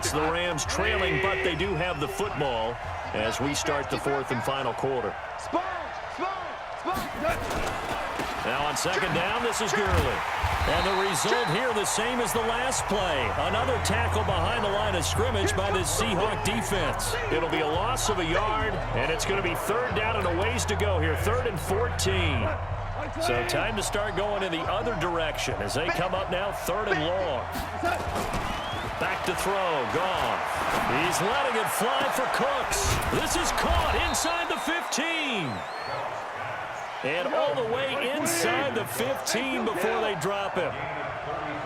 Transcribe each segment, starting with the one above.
It's the Rams trailing, but they do have the football as we start the fourth and final quarter. Now on second down, this is Gurley. And the result here the same as the last play. Another tackle behind the line of scrimmage by the Seahawk defense. It'll be a loss of a yard, and it's going to be third down and a ways to go here. 3rd and 14. So time to start going in the other direction as they come up now 3rd and long. Back to throw. Goff. He's letting it fly for Cooks. This is caught inside the 15. And all the way inside the 15 before they drop him.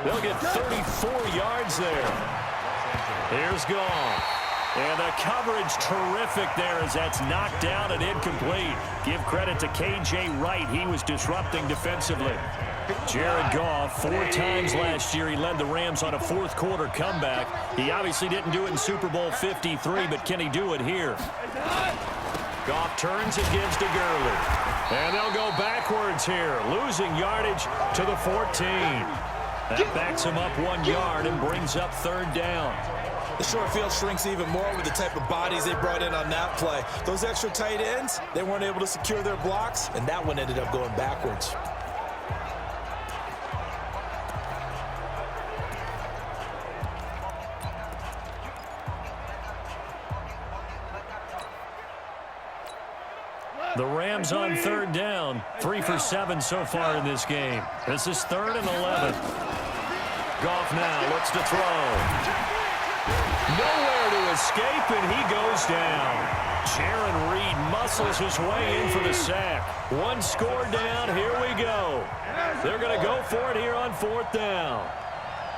They'll get 34 yards there. Here's Goff. And the coverage terrific there as that's knocked down and incomplete. Give credit to K.J. Wright. He was disrupting defensively. Jared Goff, 4 times last year, he led the Rams on a fourth-quarter comeback. He obviously didn't do it in Super Bowl 53, but can he do it here? Goff turns and gives to Gurley. And they'll go backwards here, losing yardage to the 14. That backs him up 1 yard and brings up 3rd down. The short field shrinks even more with the type of bodies they brought in on that play. Those extra tight ends, they weren't able to secure their blocks, and that one ended up going backwards. The Rams on 3rd down. 3 for 7 so far in this game. This is 3rd and 11. Goff now looks to throw. Nowhere to escape, and he goes down. Jaron Reed muscles his way in for the sack. 1 score down. Here we go. They're going to go for it here on 4th down.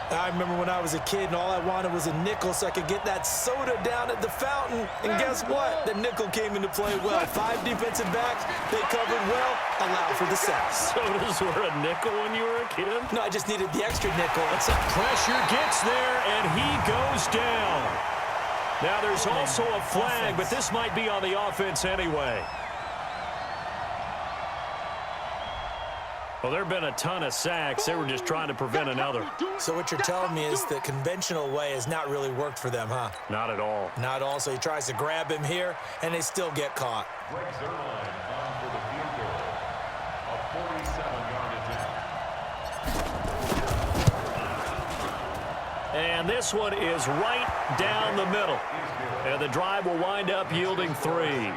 I remember when I was a kid and all I wanted was a nickel so I could get that soda down at the fountain. And guess what? The nickel came into play well. 5 defensive backs, they covered well, allowed for the sack. Sodas were a nickel when you were a kid? No, I just needed the extra nickel. Pressure gets there, and he goes down. Now there's also a flag, but this might be on the offense anyway. Well, there have been a ton of sacks. They were just trying to prevent another. So what you're telling me is the conventional way has not really worked for them, huh? Not at all. Not at all. So he tries to grab him here, and they still get caught. And this one is right down the middle. And the drive will wind up yielding 3.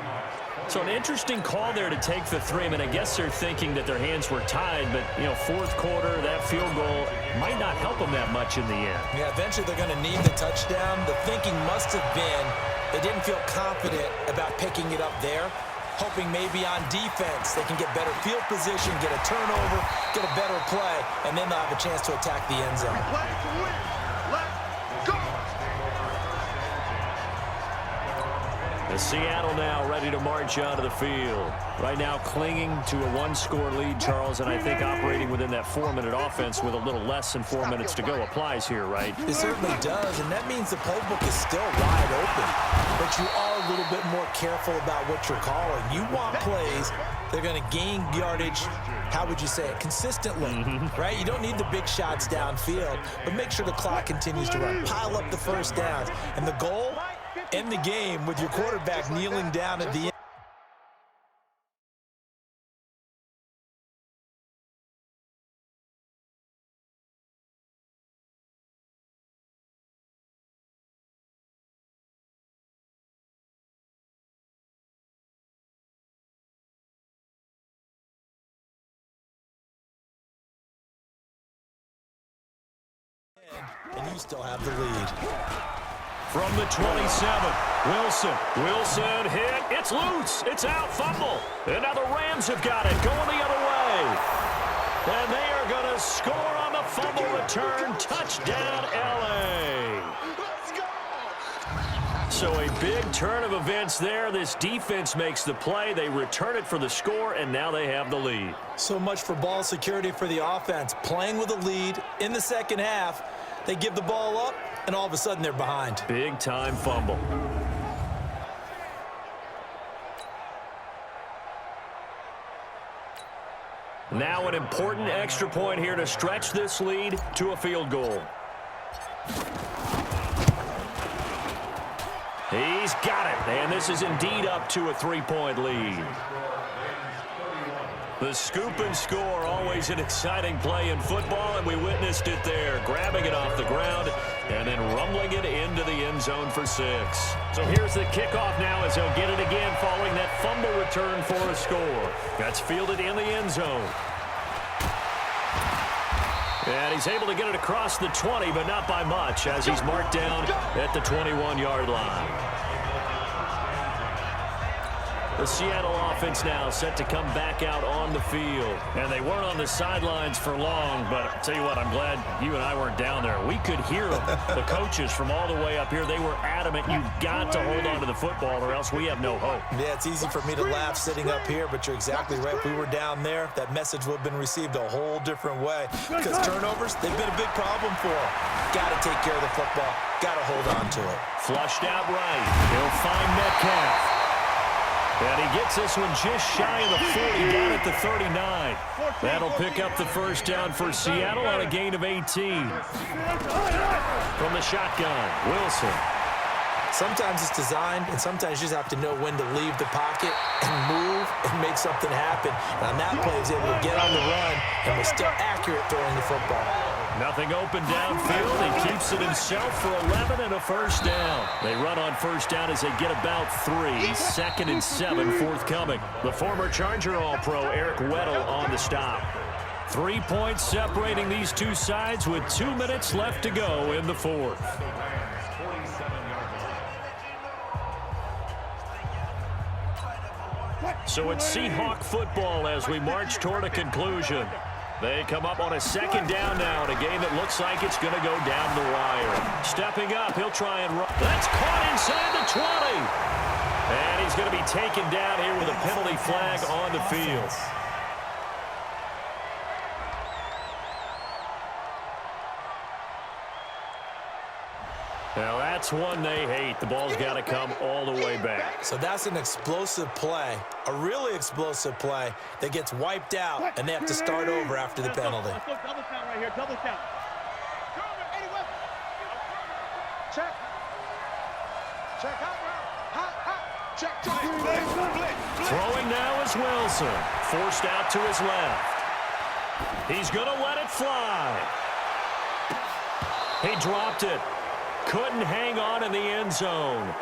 So an interesting call there to take the 3. I mean, I guess they're thinking that their hands were tied, but, you know, 4th quarter, that field goal might not help them that much in the end. Yeah, eventually they're going to need the touchdown. The thinking must have been they didn't feel confident about picking it up there, hoping maybe on defense they can get better field position, get a turnover, get a better play, and then they'll have a chance to attack the end zone. Seattle now ready to march onto the field. Right now clinging to a 1-score lead, Charles, and I think operating within that 4-minute offense with a little less than 4 minutes to go applies here, right? It certainly does, and that means the playbook is still wide open. But you are a little bit more careful about what you're calling. You want plays that are going to gain yardage, how would you say it, consistently, right? You don't need the big shots downfield, but make sure the clock continues to run. Pile up the first downs. And the goal, end the game with your quarterback kneeling down at the end. And you still have the lead. From the 27, Wilson hit. It's loose. It's out. Fumble. And now the Rams have got it. Going the other way. And they are going to score on the fumble return. Touchdown, L.A. So a big turn of events there. This defense makes the play. They return it for the score, and now they have the lead. So much for ball security for the offense. Playing with a lead in the second half. They give the ball up, and all of a sudden they're behind. Big-time fumble. Now an important extra point here to stretch this lead to a field goal. He's got it, and this is indeed up to a 3-point lead. The scoop and score, always an exciting play in football, and we witnessed it there, grabbing it off the ground and then rumbling it into the end zone for 6. So here's the kickoff now as he'll get it again following that fumble return for a score. That's fielded in the end zone. And he's able to get it across the 20, but not by much, as he's marked down at the 21-yard line. The Seattle offense now set to come back out on the field. And they weren't on the sidelines for long, but I'll tell you what, I'm glad you and I weren't down there. We could hear them, the coaches from all the way up here. They were adamant, you've got to hold on to the football or else we have no hope. Yeah, it's easy for me to laugh sitting up here, but you're exactly right. If we were down there, that message would have been received a whole different way. Because turnovers, they've been a big problem for them. Got to take care of the football. Got to hold on to it. Flushed out right. He'll find Metcalf. And he gets this one just shy of the 40, down at the 39. That'll pick up the first down for Seattle on a gain of 18. From the shotgun, Wilson. Sometimes it's designed, and sometimes you just have to know when to leave the pocket and move and make something happen. And on that play, he was able to get on the run and was still accurate throwing the football. Nothing open downfield. He keeps it himself for 11 and a first down. They run on first down as they get about 3. 2nd and 7 forthcoming. The former Charger All-Pro Eric Weddle on the stop. 3 points separating these two sides with 2 minutes left to go in the fourth. So it's Seahawk football as we march toward a conclusion. They come up on a 2nd down now in a game that looks like it's going to go down the wire. Stepping up, he'll try and run. That's caught inside the 20. And he's going to be taken down here with a penalty flag on the field. Now that's one they hate. The ball's got to come all the way back. So that's an explosive play, a really explosive play that gets wiped out, and they have to start over after the penalty. Let's go double count right here, double count. Check. Check out, check. Throwing now is Wilson. Forced out to his left. He's going to let it fly. He dropped it. Couldn't hang on in the end zone.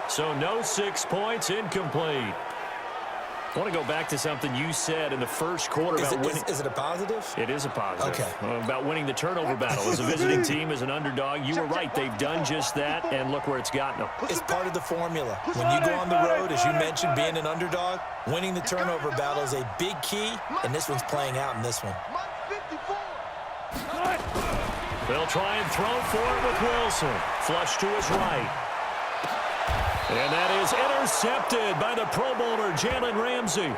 So no 6 points, incomplete. I want to go back to something you said in the first quarter about winning. Is it a positive? It is a positive. Okay. About winning the turnover battle. As a visiting team, as an underdog, you were right. They've done just that, and look where it's gotten them. It's part of the formula. When you go on the road, as you mentioned, being an underdog, winning the turnover battle is a big key, and this one's playing out in this one. They'll try and throw for it with Wilson. Flush to his right. And that is intercepted by the Pro Bowler, Jalen Ramsey.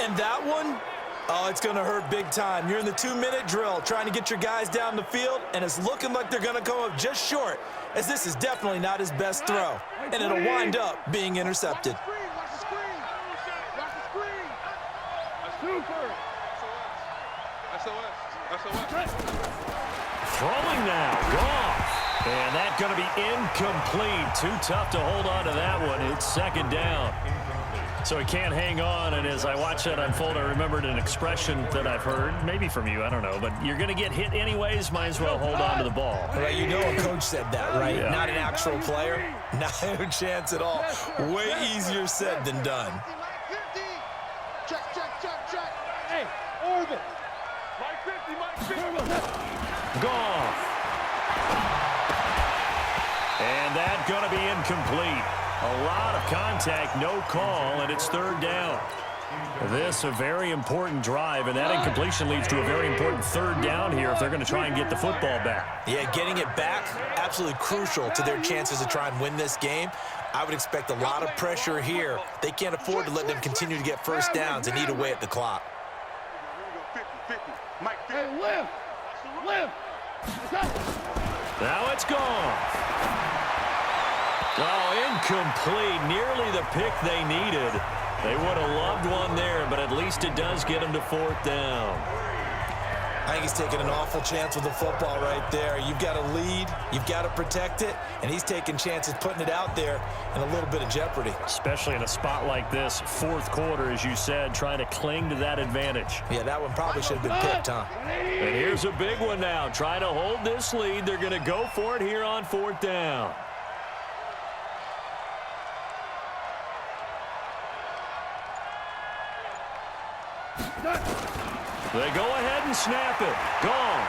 And that one, oh, it's going to hurt big time. You're in the 2-minute drill trying to get your guys down the field, and it's looking like they're going to come up just short, as this is definitely not his best throw. And it'll wind up being intercepted. Throwing now, Goff. And that's going to be incomplete. Too tough to hold on to that one. It's 2nd down. So he can't hang on, and as I watch that unfold, I remembered an expression that I've heard, maybe from you, I don't know, but you're going to get hit anyways, might as well hold on to the ball. Right, you know a coach said that, right? Yeah. Not an actual player. Not a chance at all. Way easier said than done. Check. Hey, orbit. Mike 50. Goff. And that's going to be incomplete. A lot of contact, no call, and it's 3rd down. This a very important drive, and that incompletion leads to a very important 3rd down here if they're going to try and get the football back. Yeah, getting it back, absolutely crucial to their chances to try and win this game. I would expect a lot of pressure here. They can't afford to let them continue to get first downs and eat away at the clock. Hey, lift. Now it's gone. Oh, incomplete. Nearly the pick they needed. They would have loved one there, but at least it does get them to 4th down. I think he's taking an awful chance with the football right there. You've got to lead, you've got to protect it, and he's taking chances putting it out there in a little bit of jeopardy. Especially in a spot like this, fourth quarter, as you said, trying to cling to that advantage. Yeah, that one probably should have been picked, huh? And here's a big one now. Trying to hold this lead. They're going to go for it here on fourth down. They go ahead and snap it. Gone.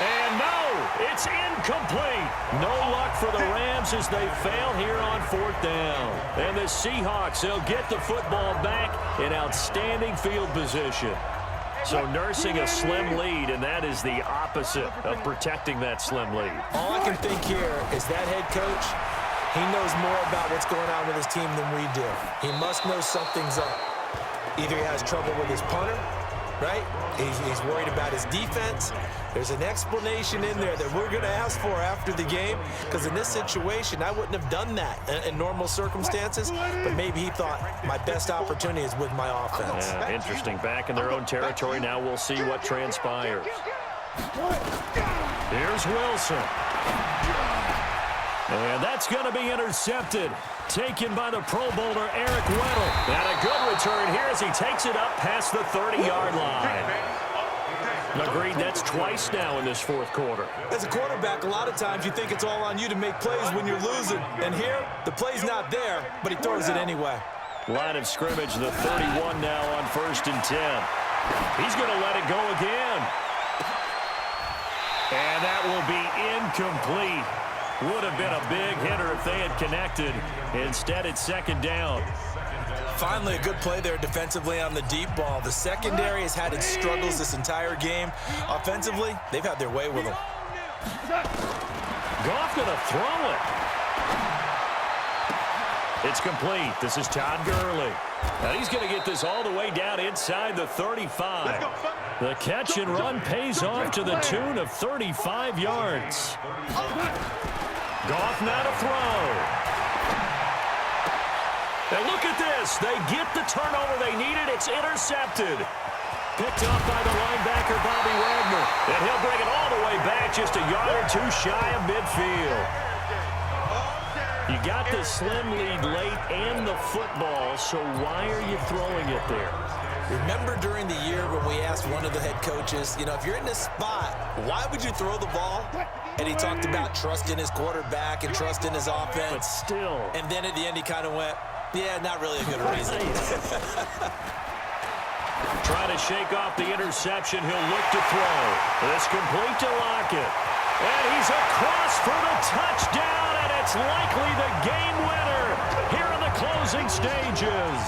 And no, it's incomplete. No luck for the Rams as they fail here on fourth down. And the Seahawks, they'll get the football back in outstanding field position. So nursing a slim lead, and that is the opposite of protecting that slim lead. All I can think here is that head coach, he knows more about what's going on with his team than we do. He must know something's up. Either he has trouble with his punter, right? He's worried about his defense. There's an explanation in there that we're going to ask for after the game, because in this situation, I wouldn't have done that in normal circumstances, but maybe he thought my best opportunity is with my offense. Yeah, interesting. Back in their own territory. Now we'll see what transpires. Here's Wilson. And that's going to be intercepted. Taken by the Pro Bowler, Eric Weddle. And a good return here as he takes it up past the 30-yard line. Agreed, that's twice now in this fourth quarter. As a quarterback, a lot of times you think it's all on you to make plays when you're losing. And here, the play's not there, but he throws it anyway. Line of scrimmage, the 31 now on 1st and 10. He's going to let it go again. And that will be incomplete. Would have been a big hitter if they had connected. Instead, it's second down. Finally, a good play there defensively on the deep ball. The secondary has had its struggles this entire game. Offensively, they've had their way with them. Goff going to throw it. It's complete. This is Todd Gurley. And he's going to get this all the way down inside the 35. The catch and run pays off to the tune of 35 yards. Goff now to throw. And look at this. They get the turnover they needed. It's intercepted. Picked up by the linebacker, Bobby Wagner. And he'll bring it all the way back, just a yard or two shy of midfield. You got the slim lead late and the football, so why are you throwing it there? Remember during the year when we asked one of the head coaches, you know, if you're in this spot, why would you throw the ball? And he talked about trusting his quarterback and trusting his offense. But still. And then at the end he kind of went, yeah, not really a good reason. Trying to shake off the interception. He'll look to throw. It's complete to Lockett. And he's across for the touchdown, and it's likely the game winner here in the closing stages.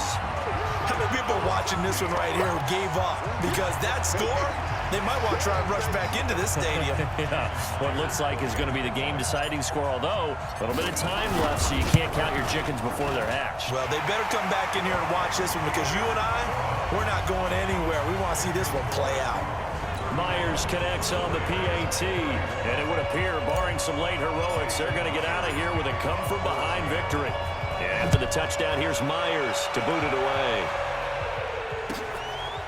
How many people are watching this one right here who gave up? Because that score, they might want to try and rush back into this stadium. Yeah, what looks like is going to be the game-deciding score, although a little bit of time left, so you can't count your chickens before they're hatched. Well, they better come back in here and watch this one, because you and I, we're not going anywhere. We want to see this one play out. Myers connects on the PAT, and it would appear, barring some late heroics, they're going to get out of here with a come-from-behind victory. And after the touchdown, here's Myers to boot it away.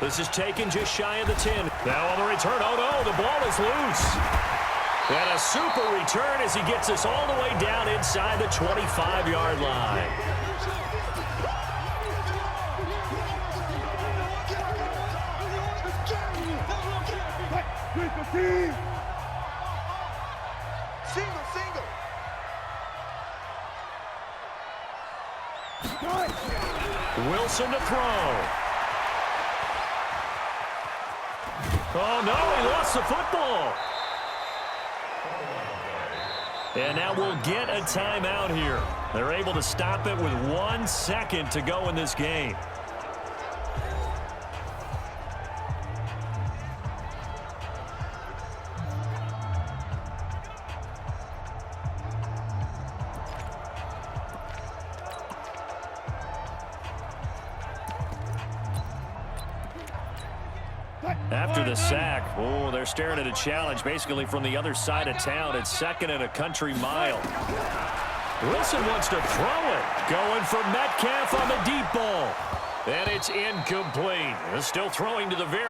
This is taken just shy of the 10. Now on the return, oh no, the ball is loose. And a super return as he gets us all the way down inside the 25-yard line. Single. Wilson to throw. Oh, no, he lost the football. And now we'll get a timeout here. They're able to stop it with 1 second to go in this game. After the sack, oh, they're staring at a challenge basically from the other side of town. It's 2nd and a country mile. Wilson wants to throw it. Going for Metcalf on the deep ball. And it's incomplete. Still throwing to the very